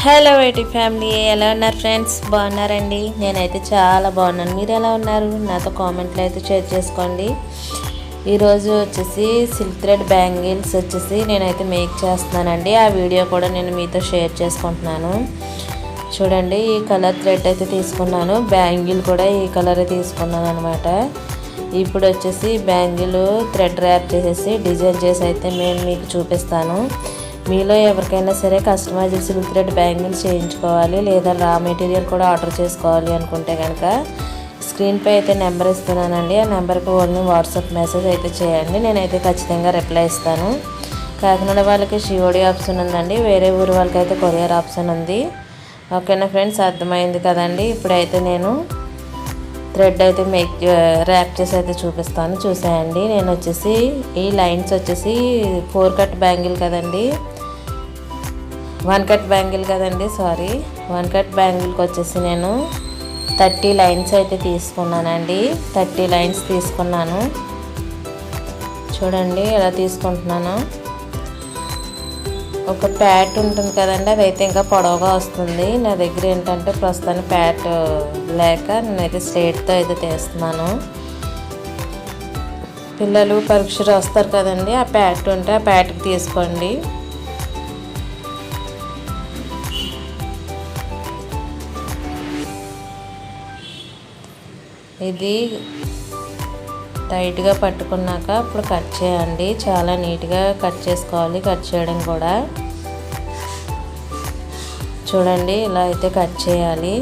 Hello YT family, ఎలా ఉన్నారు friends? బాగున్నారండి? నేనైతే చాలా బాగున్నాను. మీరు ఎలా ఉన్నారు? నాతో కామెంట్లో అయితే షేర్ చేసుకోండి. ఈరోజు వచ్చేసి సిల్క్ థ్రెడ్ బ్యాంగిల్స్ వచ్చేసి నేనైతే మేక్ చేస్తున్నానండి. ఆ వీడియో కూడా నేను మీతో షేర్ చేసుకుంటున్నాను. చూడండి, ఈ కలర్ థ్రెడ్ అయితే తీసుకున్నాను. బ్యాంగిల్ కూడా ఈ కలర్ తీసుకున్నాను అనమాట. ఇప్పుడు వచ్చేసి బ్యాంగిల్ థ్రెడ్ ర్యాప్ చేసేసి డిజైన్ చేసి అయితే నేను మీకు చూపిస్తాను. మీలో ఎవరికైనా సరే కస్టమైజ్డ్ సిల్క్ థ్రెడ్ బ్యాంగిల్స్ చేయించుకోవాలి లేదా రా మెటీరియల్ కూడా ఆర్డర్ చేసుకోవాలి అనుకుంటే కనుక స్క్రీన్పై అయితే నెంబర్ ఇస్తున్నానండి. ఆ నెంబర్కి ఓన్లీ వాట్సాప్ మెసేజ్ అయితే చేయండి. నేనైతే ఖచ్చితంగా రిప్లై ఇస్తాను. కాకినాడ వాళ్ళకి షిఓడి ఆప్షన్ ఉందండి, వేరే ఊరు వాళ్ళకి అయితే కొరియర్ ఆప్షన్ ఉంది. ఓకేనా ఫ్రెండ్స్, అర్థమైంది కదండి. ఇప్పుడైతే నేను థ్రెడ్ అయితే ర్యాప్ చేసి అయితే చూపిస్తాను. చూసేయండి. నేను వచ్చేసి ఈ లైన్స్ వచ్చేసి 4 కట్ బ్యాంగిల్ కదండి, 1 కట్ బ్యాంగిల్ కదండి, సారీ 1 కట్ బ్యాంగిల్కి వచ్చేసి నేను 30 లైన్స్ అయితే తీసుకున్నానండి. 30 లైన్స్ తీసుకున్నాను. చూడండి ఎలా తీసుకుంటున్నాను. ఒక ప్యాట్ ఉంటుంది కదండి, అదైతే ఇంకా పొడవుగా వస్తుంది. నా దగ్గర ఏంటంటే ప్రస్తుతానికి ప్యాట్ లేక నేనైతే స్ట్రైట్తో అయితే తీస్తున్నాను. పిల్లలు పరీక్ష రాస్తారు కదండి, ఆ ప్యాట్ ఉంటే ఆ ప్యాట్కి తీసుకోండి. ఇది టైట్గా పట్టుకున్నాక ఇప్పుడు కట్ చేయండి. చాలా నీట్గా కట్ చేసుకోవాలి. కట్ చేయడం కూడా చూడండి, ఇలా అయితే కట్ చేయాలి.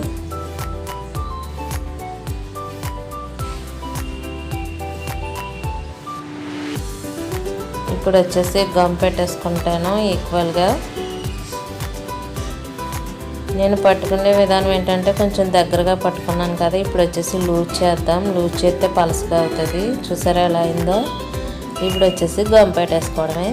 ఇప్పుడు వచ్చేసి గమ్ పెట్టేసుకుంటాను ఈక్వల్గా. నేను పట్టుకునే విధానం ఏంటంటే కొంచెం దగ్గరగా పట్టుకున్నాను కదా, ఇప్పుడు వచ్చేసి లూజ్ చేద్దాం. లూజ్ చేస్తే పలసగా అవుతుంది. చూసారా ఎలా అయిందో? ఇప్పుడు వచ్చేసి గమ్ పెట్టేసుకోవడమే.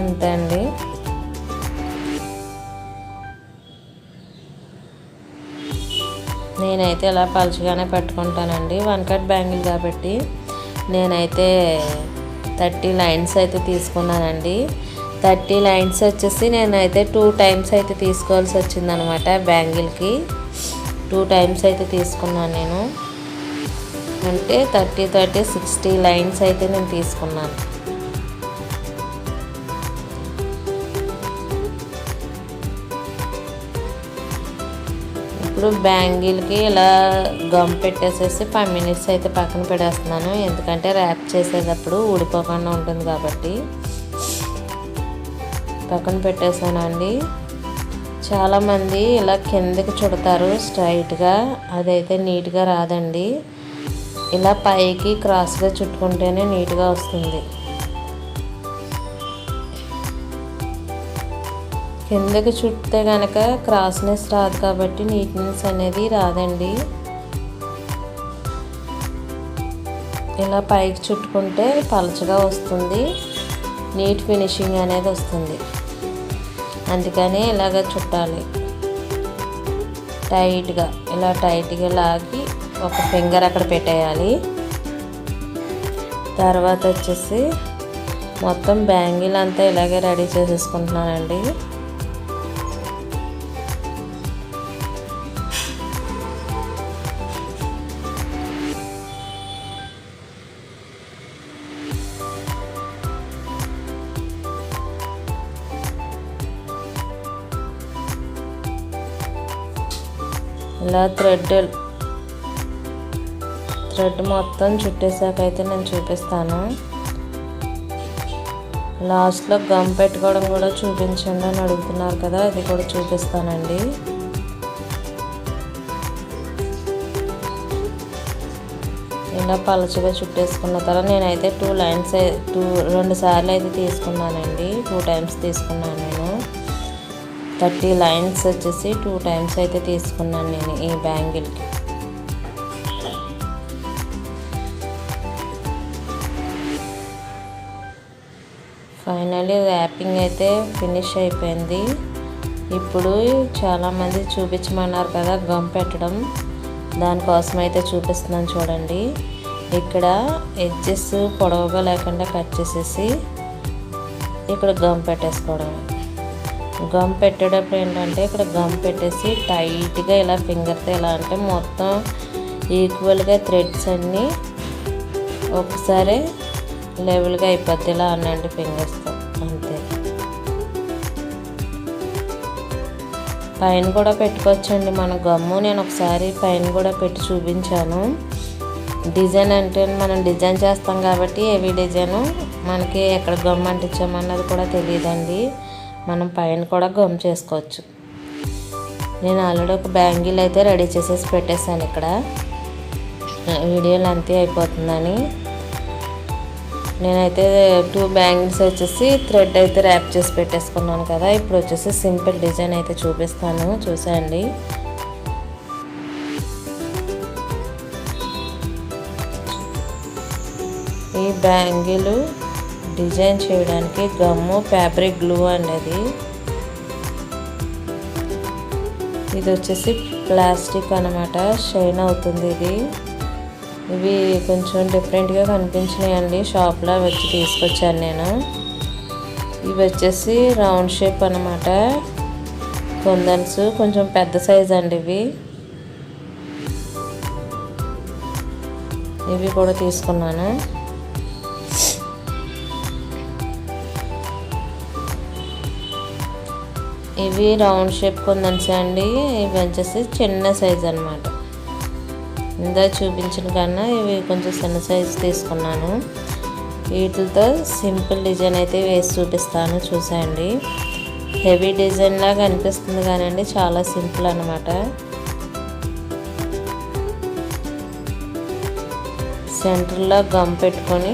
అంతే అండి. నేనైతే ఇలా పలుచగానే పెట్టుకుంటానండి. 1 కట్ బ్యాంగిల్ కాబట్టి నేనైతే 30 లైన్స్ అయితే తీసుకున్నానండి. 30 లైన్స్ వచ్చేసి నేనైతే 2 టైమ్స్ అయితే తీసుకోవాల్సి వచ్చిందనమాట. బ్యాంగిల్కి 2 టైమ్స్ అయితే తీసుకున్నాను నేను. అంటే 30 60 లైన్స్ అయితే నేను తీసుకున్నాను. ఇప్పుడు బ్యాంగిల్కి ఇలా గమ్ పెట్టేసేసి 5 మినిట్స్ అయితే పక్కన పెట్టేస్తున్నాను. ఎందుకంటే ర్యాప్ చేసేటప్పుడు ఊడిపోకుండా ఉంటుంది కాబట్టి పక్కన పెట్టేసానండి. చాలామంది ఇలా కిందకి చుడతారు స్ట్రైట్గా, అదైతే నీట్గా రాదండి. ఇలా పైకి క్రాస్గా చుట్టుకుంటేనే నీట్గా వస్తుంది. కిందకి చుట్టే కనుక క్రాస్నెస్ రాదు కాబట్టి నీట్నెస్ అనేది రాదండి. ఇలా పైకి చుట్టుకుంటే పలచగా వస్తుంది, నీట్ ఫినిషింగ్ అనేది వస్తుంది. అందుకని ఇలాగ చుట్టాలి టైట్గా. ఇలా టైట్గా లాగి ఒక ఫింగర్ అక్కడ పెట్టేయాలి. తర్వాత వచ్చేసి మొత్తం బ్యాంగిల్ అంతా ఇలాగే రెడీ చేసేసుకుంటున్నానండి. ఇలా థ్రెడ్ మొత్తం చుట్టేసాక అయితే నేను చూపిస్తాను. లాస్ట్లో గమ్ పెట్టుకోవడం కూడా చూపించండి అని అడుగుతున్నారు కదా, అది కూడా చూపిస్తానండి. ఇలా పలచగా చుట్టేసుకున్న తర్వాత నేనైతే 2 సార్లు అయితే తీసుకున్నానండి. 2 టైమ్స్ తీసుకున్నాను నేను. 30 లైన్స్ వచ్చేసి 2 టైమ్స్ అయితే తీసుకున్నాను నేను ఈ బ్యాంగిల్కి. ఫైనల్లీ ర్యాపింగ్ అయితే ఫినిష్ అయిపోయింది. ఇప్పుడు చాలామంది చూపించమన్నారు కదా గమ్ పెట్టడం, దానికోసం అయితే చూపిస్తున్నాను చూడండి. ఇక్కడ ఎడ్జెస్ పొడవుగా లేకుండా కట్ చేసేసి ఇక్కడ గమ్ పెట్టేసుకోవడం. గమ్ పెట్టేటప్పుడు ఏంటంటే ఇక్కడ గమ్ పెట్టేసి టైట్గా ఇలా ఫింగర్తో ఎలా అంటే మొత్తం ఈక్వల్గా థ్రెడ్స్ అన్నీ ఒకసారి లెవెల్గా అయిపోద్ది. ఇలా అనండి ఫింగర్స్తో, అంతే. పైన కూడా పెట్టుకోవచ్చండి మన గమ్ము. నేను ఒకసారి పైన కూడా పెట్టి చూపించాను. డిజైన్ అంటే మనం డిజైన్ చేస్తాం కాబట్టి హెవీ డిజైను మనకి ఎక్కడ గమ్ అంటించామన్నది కూడా తెలియదండి. మనం పైన కూడా గమ్ చేసుకోవచ్చు. నేను ఆల్రెడీ ఒక బ్యాంగిల్ అయితే రెడీ చేసేసి పెట్టేశాను. ఇక్కడ వీడియోలు అంతే అయిపోతుందని నేనైతే 2 బ్యాంగిల్స్ వచ్చేసి థ్రెడ్ అయితే ర్యాప్ చేసి పెట్టేసుకున్నాను కదా. ఇప్పుడు వచ్చేసి సింపుల్ డిజైన్ అయితే చూపిస్తాను, చూసేయండి. ఈ బ్యాంగిల్ డిజైన్ చేయడానికి గమ్ము ఫ్యాబ్రిక్ గ్లూ అనేది, ఇది వచ్చేసి ప్లాస్టిక్ అన్నమాట, షైన్ అవుతుంది. ఇవి కొంచెం డిఫరెంట్గా కనిపించినాయండి, షాప్లో వచ్చి తీసుకొచ్చాను నేను. ఇవి వచ్చేసి రౌండ్ షేప్ అన్నమాట, కుందన్స్ కొంచెం పెద్ద సైజ్ అండి. ఇవి కూడా తీసుకున్నాను. ఇవి రౌండ్ షేప్ కుందన్స్ అండి. ఇవి వచ్చేసి చిన్న సైజ్ అన్నమాట. ఇందా చూపించిన కన్నా ఇవి కొంచెం చిన్న సైజ్ తీసుకున్నాను. వీటితో సింపుల్ డిజైన్ అయితే వేసి చూపిస్తాను, చూసేయండి. హెవీ డిజైన్ లాగా అనిపిస్తుంది కానండి చాలా సింపుల్ అన్నమాట. సెంటర్లో గమ్ పెట్టుకొని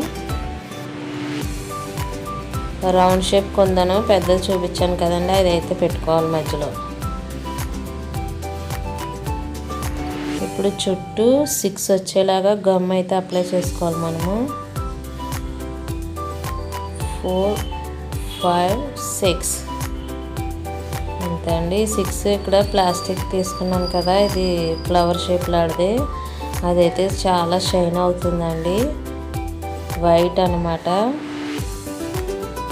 రౌండ్ షేప్ కుందను పెద్దది చూపించాను కదండి, అది అయితే పెట్టుకోవాలి మధ్యలో. ఇప్పుడు చుట్టూ 6 వచ్చేలాగా గమ్ అయితే అప్లై చేసుకోవాలి మనము. 4, 5, 6 అంతే అండి. 6 ఇక్కడ ప్లాస్టిక్ తీసుకున్నాను కదా, ఇది ఫ్లవర్ షేప్ లాంటిది, అదైతే చాలా షైన్ అవుతుందండి, వైట్ అన్నమాట.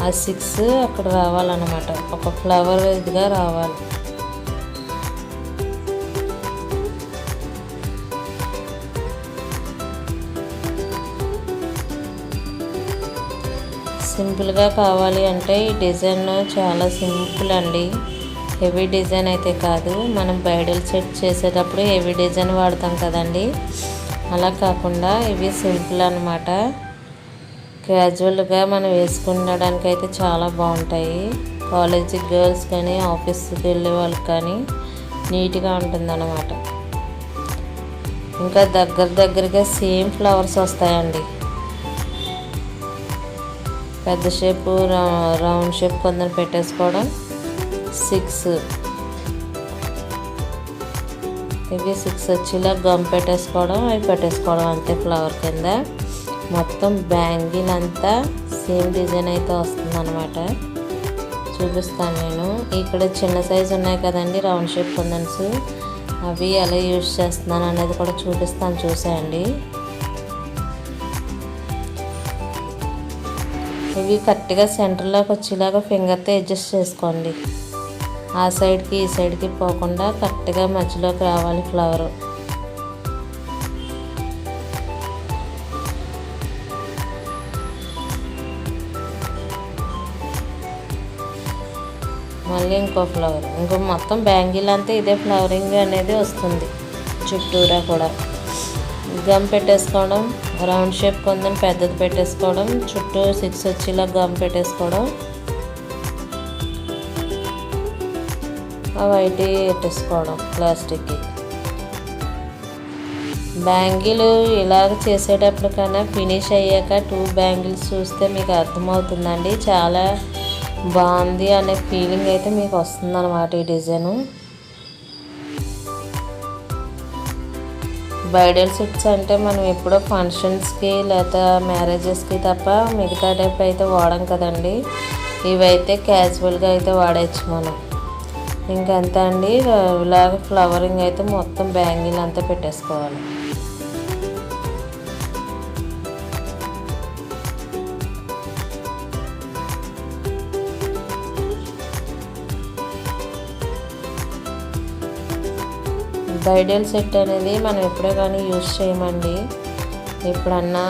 ఆ 6 అక్కడ రావాలన్నమాట, ఒక ఫ్లవర్ ఇదిగా రావాలి. సింపుల్గా కావాలి అంటే ఈ డిజైన్ చాలా సింపుల్ అండి, హెవీ డిజైన్ అయితే కాదు. మనం బ్రైడల్ సెట్ చేసేటప్పుడు హెవీ డిజైన్ వాడతాం కదండి, అలా కాకుండా ఇవి సింపుల్ అన్నమాట. క్యాజువల్గా మనం వేసుకునడానికి అయితే చాలా బాగుంటాయి. కాలేజీ గర్ల్స్ కానీ ఆఫీస్కి వెళ్ళే వాళ్ళకి కానీ నీట్గా ఉంటుందన్నమాట. ఇంకా దగ్గరగా సేమ్ ఫ్లవర్స్ వస్తాయండి. పెద్ద షేపు రౌండ్ షేప్ కొందరు పెట్టేసుకోవడం. 6 ఇవి 6 వచ్చేలా గమ్ పెట్టేసుకోవడం, అవి పెట్టేసుకోవడం అంతే ఫ్లవర్ కింద. మొత్తం బ్యాంగిల్ అంతా సేమ్ డిజైన్ అయితే వస్తుంది అన్నమాట. చూపిస్తాను నేను. ఇక్కడ చిన్న సైజు ఉన్నాయి కదండి రౌండ్ షేప్ కుందన్స్, అవి ఎలా యూజ్ చేస్తున్నాను అనేది కూడా చూపిస్తాను, చూసేయండి. ఇవి కరెక్ట్గా సెంటర్లోకి వచ్చేలాగా ఫింగర్తో అడ్జస్ట్ చేసుకోండి. ఆ సైడ్కి ఈ సైడ్కి పోకుండా కరెక్ట్గా మధ్యలోకి రావాలి ఫ్లవర్. మళ్ళీ ఇంకో ఫ్లవర్, ఇంకో మొత్తం బ్యాంగిల్ అంతా ఇదే ఫ్లవరింగ్ అనేది వస్తుంది చుట్టూరా కూడా. గమ్ పెట్టేసుకోవడం, రౌండ్ షేప్ కొందని పెద్దది పెట్టేసుకోవడం, చుట్టూ 6 వచ్చేలా గమ్ పెట్టేసుకోవడం, అవి అయితే పెట్టేసుకోవడం ప్లాస్టిక్కి. బ్యాంగిల్ ఇలాగ చేసేటప్పుడు కన్నా ఫినిష్ అయ్యాక 2 బ్యాంగిల్స్ చూస్తే మీకు అర్థమవుతుందండి, చాలా బాగుంది అనే ఫీలింగ్ అయితే మీకు వస్తుంది అన్నమాట. ఈ డిజైను బ్రైడల్ సెట్స్ అంటే మనం ఎప్పుడో ఫంక్షన్స్కి లేదా మ్యారేజెస్కి తప్ప మిగతా టైప్ అయితే వాడం కదండి. ఇవైతే క్యాజువల్గా అయితే వాడచ్చు మనం. ఇంకంతా అండి, ఇలాగ ఫ్లవరింగ్ అయితే మొత్తం బ్యాంగిల్ అంతా పెట్టేసుకోవాలి. బ్రైడల్ సెట్ అనేది మనం ఎప్పుడే కానీ యూజ్ చేయమండి. ఎప్పుడన్నా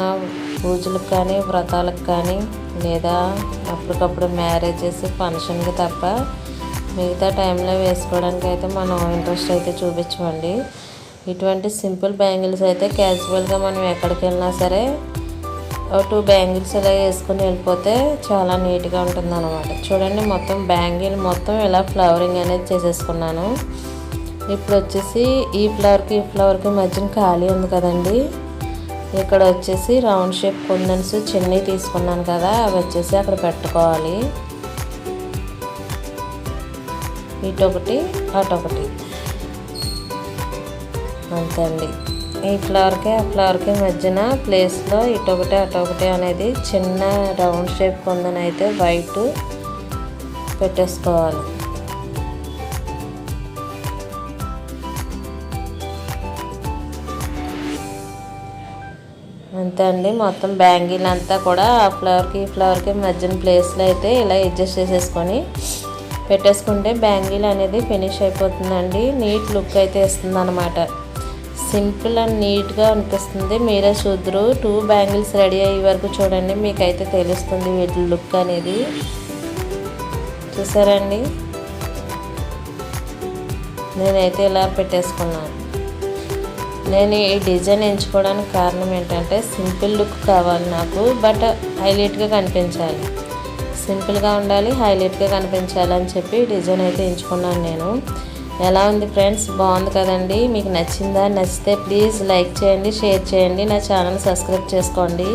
పూజలకు కానీ వ్రతాలకు కానీ లేదా అప్పటికప్పుడు మ్యారేజెస్ ఫంక్షన్కి తప్ప మిగతా టైంలో వేసుకోవడానికి అయితే మనం ఇంట్రెస్ట్ అయితే చూపించమండి. ఇటువంటి సింపుల్ బ్యాంగిల్స్ అయితే క్యాజువల్గా మనం ఎక్కడికి వెళ్ళినా సరే 2 బ్యాంగిల్స్ ఇలా వేసుకొని వెళ్ళిపోతే చాలా నీట్గా ఉంటుంది అనమాట. చూడండి మొత్తం బ్యాంగిల్ మొత్తం ఇలా ఫ్లవరింగ్ అనేది చేసేసుకున్నాను. ఇప్పుడు వచ్చేసి ఈ ఫ్లవర్కి మధ్యన ఖాళీ ఉంది కదండి, ఇక్కడ వచ్చేసి రౌండ్ షేప్ కుందన్స్ చిన్నవి తీసుకున్నాను కదా, అవి వచ్చేసి అక్కడ పెట్టుకోవాలి. ఇటొకటి అటొకటి అంతే అండి. ఈ ఫ్లవర్కి ఆ ఫ్లవర్కి మధ్యన ప్లేస్లో ఇటొకటి అటొకటి అనేది చిన్న రౌండ్ షేప్ కుందన్ అయితే వైట్ పెట్టేసుకోవాలి. అంతే అండి. మొత్తం బ్యాంగిల్ అంతా కూడా ఆ ఫ్లవర్కి మధ్యన ప్లేస్లో అయితే ఇలా అడ్జస్ట్ చేసేసుకొని పెట్టేసుకుంటే బ్యాంగిల్ అనేది ఫినిష్ అయిపోతుందండి. నీట్ లుక్ అయితే ఇస్తుంది అనమాట. సింపుల్ అండ్ నీట్గా అనిపిస్తుంది. మీరే చూద్దరు. 2 బ్యాంగిల్స్ రెడీ అయ్యే వరకు చూడండి, మీకైతే తెలుస్తుంది వీటి లుక్ అనేది. చూసారండి, నేనైతే ఇలా పెట్టేసుకున్నాను. నేను ఈ డిజైన్ ఎంచుకోవడానికి కారణం ఏంటంటే సింపుల్ లుక్ కావాలి నాకు, బట్ హైలైట్గా కనిపించాలి. సింపుల్గా ఉండాలి, హైలైట్గా కనిపించాలి అని చెప్పి డిజైన్ అయితే ఎంచుకున్నాను నేను. ఎలా ఉంది ఫ్రెండ్స్, బాగుంది కదండి. మీకు నచ్చిందా? నచ్చితే ప్లీజ్ లైక్ చేయండి, షేర్ చేయండి, నా ఛానల్ సబ్స్క్రైబ్ చేసుకోండి.